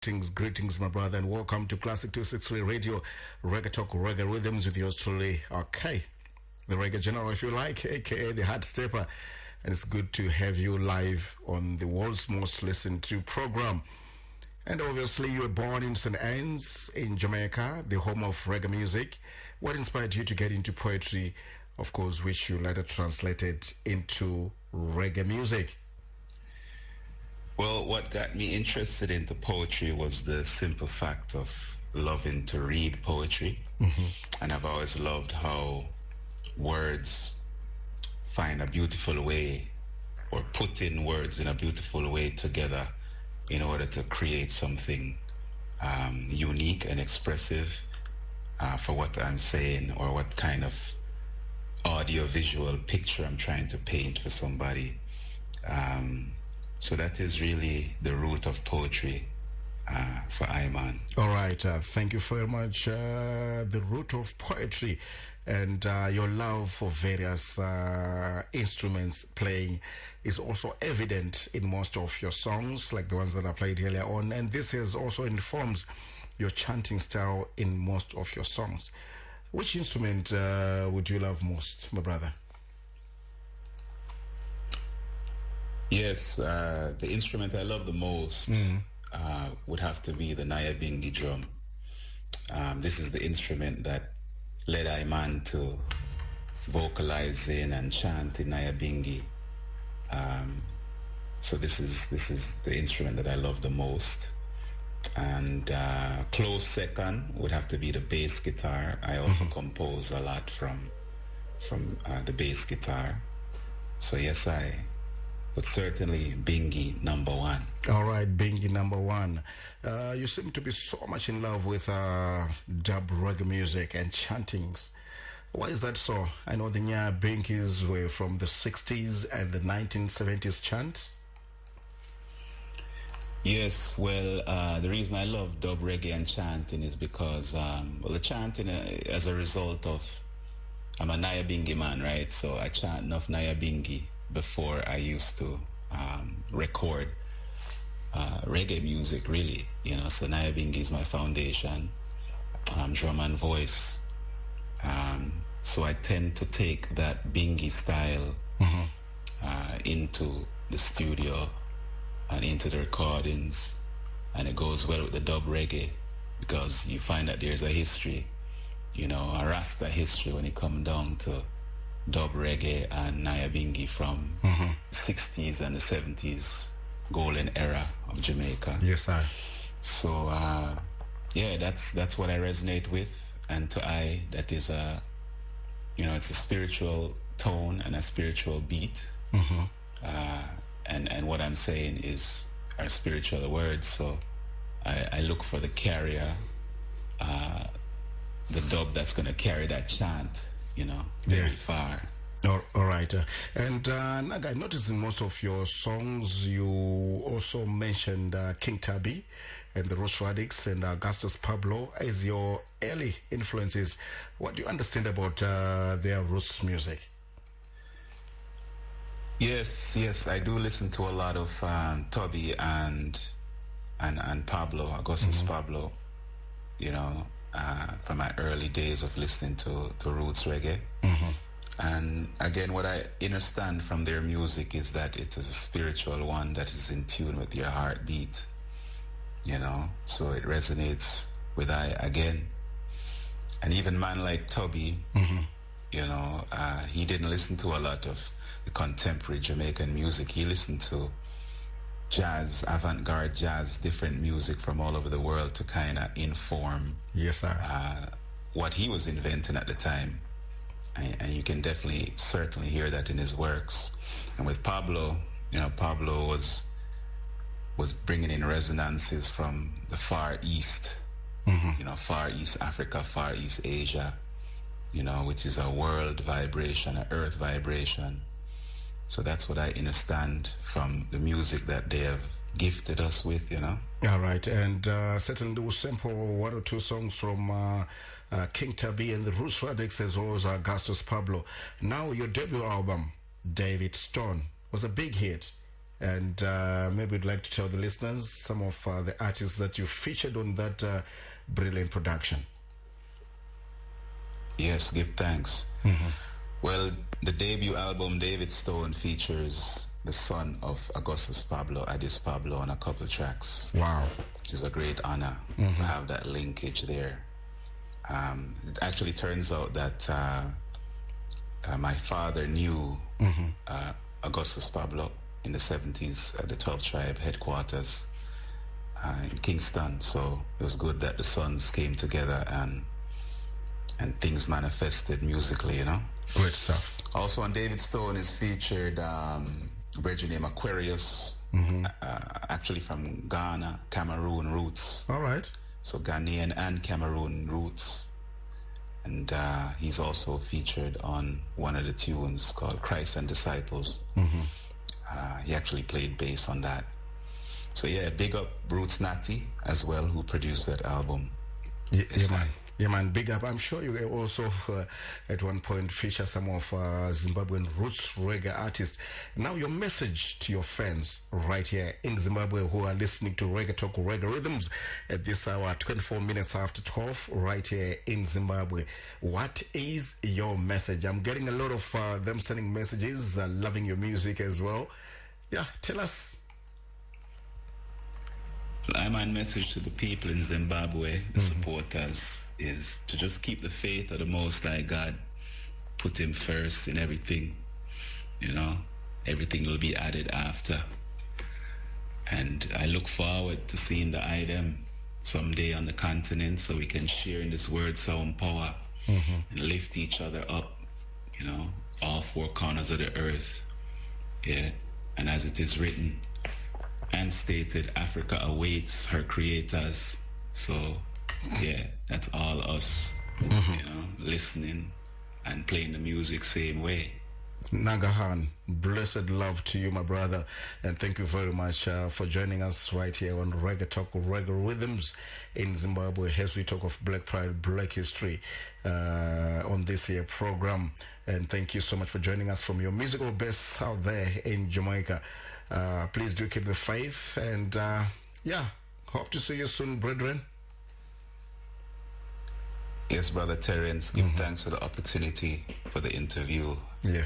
Greetings, my brother, and welcome to Classic 263 Radio, Reggae Talk, Reggae Rhythms with yours truly. Okay, the Reggae General, if you like, aka the Hard Stepper, and it's good to have you live on the world's most listened to program. And obviously, you were born in St. Anne's in Jamaica, the home of reggae music. What inspired you to get into poetry, of course, which you later translated into reggae music? Well, what got me interested into poetry was the simple fact of loving to read poetry. And I've always loved how words find a beautiful way, or put in words in a beautiful way together in order to create something unique and expressive for what I'm saying, or what kind of audio-visual picture I'm trying to paint for somebody. So that is really the root of poetry for Iman. All right. Thank you very much. The root of poetry and your love for various instruments playing is also evident in most of your songs, like the ones that I played earlier on. And this has also informs your chanting style in most of your songs. Which instrument would you love most, my brother? Yes, the instrument I love the most would have to be the Nyabingi drum. This is the instrument that led Iman to vocalizing and chanting Nyabingi. So this is the instrument that I love the most. And close second would have to be the bass guitar. I also compose a lot from the bass guitar. So yes, but certainly Bingi number one. All right, Bingi number one. You seem to be so much in love with dub reggae music and chantings. Why is that so? I know the Nya Bingis were from the 60s and the 1970s chants. Yes, well, the reason I love dub reggae and chanting is because, the chanting as a result of, I'm a Nyabingi man, right? So I chant enough Nyabingi before I used to record reggae music, really. So Nyabingi is my foundation, drum and voice. So I tend to take that Bingi style into the studio and into the recordings, and it goes well with the dub reggae because you find that there's a history, a Rasta history when it comes down to dub reggae and Nyabingi from the 60s and the 70s golden era of Jamaica. Yes, sir. So that's what I resonate with, and to I that is it's a spiritual tone and a spiritual beat. And what I'm saying are spiritual words. So I look for the carrier, the dub that's going to carry that chant, very far. All right. And Naga, I noticed in most of your songs you also mentioned King Tabby and the Roots Radix and Augustus Pablo as your early influences. What do you understand about their roots music? Yes, I do listen to a lot of Toby and Pablo, Augustus Pablo, from my early days of listening to roots reggae. And again, what I understand from their music is that it is a spiritual one that is in tune with your heartbeat, so it resonates with I again. And even man like Toby, he didn't listen to a lot of the contemporary Jamaican music. He listened to jazz, avant-garde jazz, different music from all over the world to kind of inform what he was inventing at the time. And you can certainly hear that in his works. And with Pablo, Pablo was bringing in resonances from the Far East, Far East Africa, Far East Asia, which is a world vibration, an earth vibration. So that's what I understand from the music that they have gifted us with, All right, and certainly we'll sample one or two songs from King Tabby and the Roots Radix as well as Augustus Pablo. Now, your debut album, David Stone, was a big hit. And maybe we'd like to tell the listeners some of the artists that you featured on that brilliant production. Yes, give thanks. Well, the debut album, David Stone, features the son of Augustus Pablo, Addis Pablo, on a couple of tracks. Wow. Which is a great honor to have that linkage there. It actually turns out that my father knew Augustus Pablo in the 70s at the 12th Tribe headquarters in Kingston. So it was good that the sons came together and things manifested musically, you know. Great stuff. Also on David Stone is featured a brother named Aquarius, actually from Ghana, Cameroon roots. All right. So Ghanaian and Cameroon roots. And he's also featured on one of the tunes called Christ and Disciples. He actually played bass on that. So yeah, big up Roots Natty as well, who produced that album. Yeah, man. Yeah, man, big up. I'm sure you also at one point feature some of Zimbabwean roots reggae artists. Now your message to your fans right here in Zimbabwe who are listening to Reggae Talk, Reggae Rhythms at this hour, 24 minutes after 12, right here in Zimbabwe. What is your message? I'm getting a lot of them sending messages, loving your music as well. Yeah, tell us. My message to the people in Zimbabwe, the supporters, is to just keep the faith of the Most High God, put him first in everything, you know, everything will be added after. And I look forward to seeing the item someday on the continent so we can share in this word sound power and lift each other up, you know, all four corners of the earth. Yeah, and as it is written and stated, Africa awaits her creators. So yeah, that's all us, you know, listening and playing the music same way. Nagahan, blessed love to you, my brother, and thank you very much for joining us right here on Reggae Talk, Reggae Rhythms in Zimbabwe as we talk of Black Pride, Black History on this here program. And thank you so much for joining us from your musical base out there in Jamaica. Please do keep the faith, and yeah, hope to see you soon, brethren. Yes, Brother Terrence, give thanks for the opportunity for the interview. Yeah.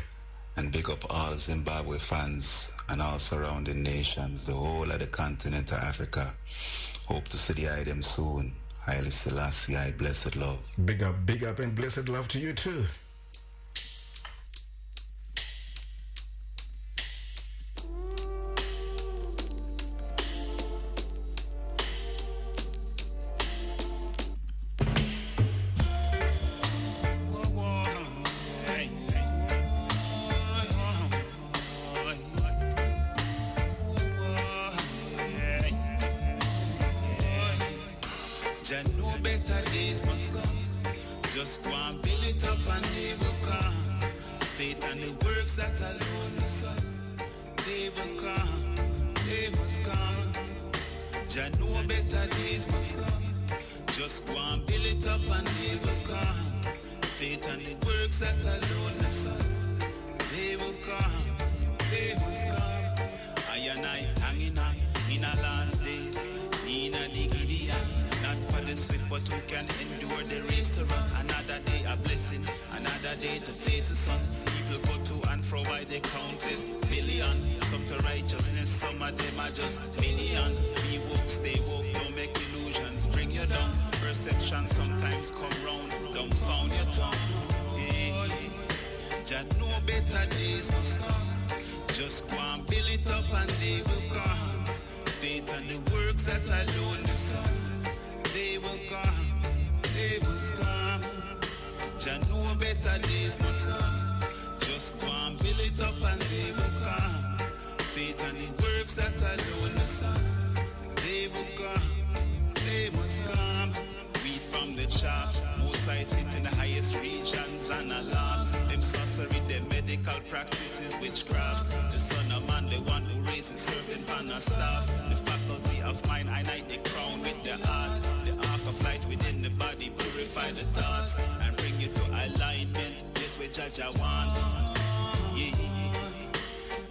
And big up all Zimbabwe fans and all surrounding nations, the whole of the continent of Africa. Hope to see the item soon. Haile Selassie, I blessed love. Big up, and blessed love to you too.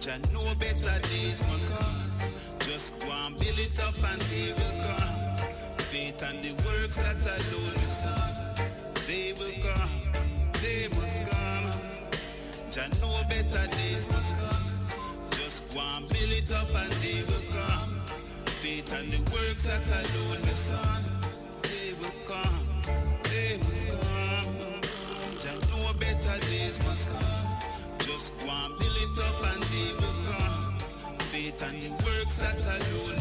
Jah know better days must come. Just go and build it up and they will come. Faith and the works that alone is son. They will come, they must come. Jah know better days must come. Just go and build it up and they will come. Faith and the works that alone is son. They will come, they must come. Jah know better days must come. Just go and build it up and they will come. Faith and the works that alone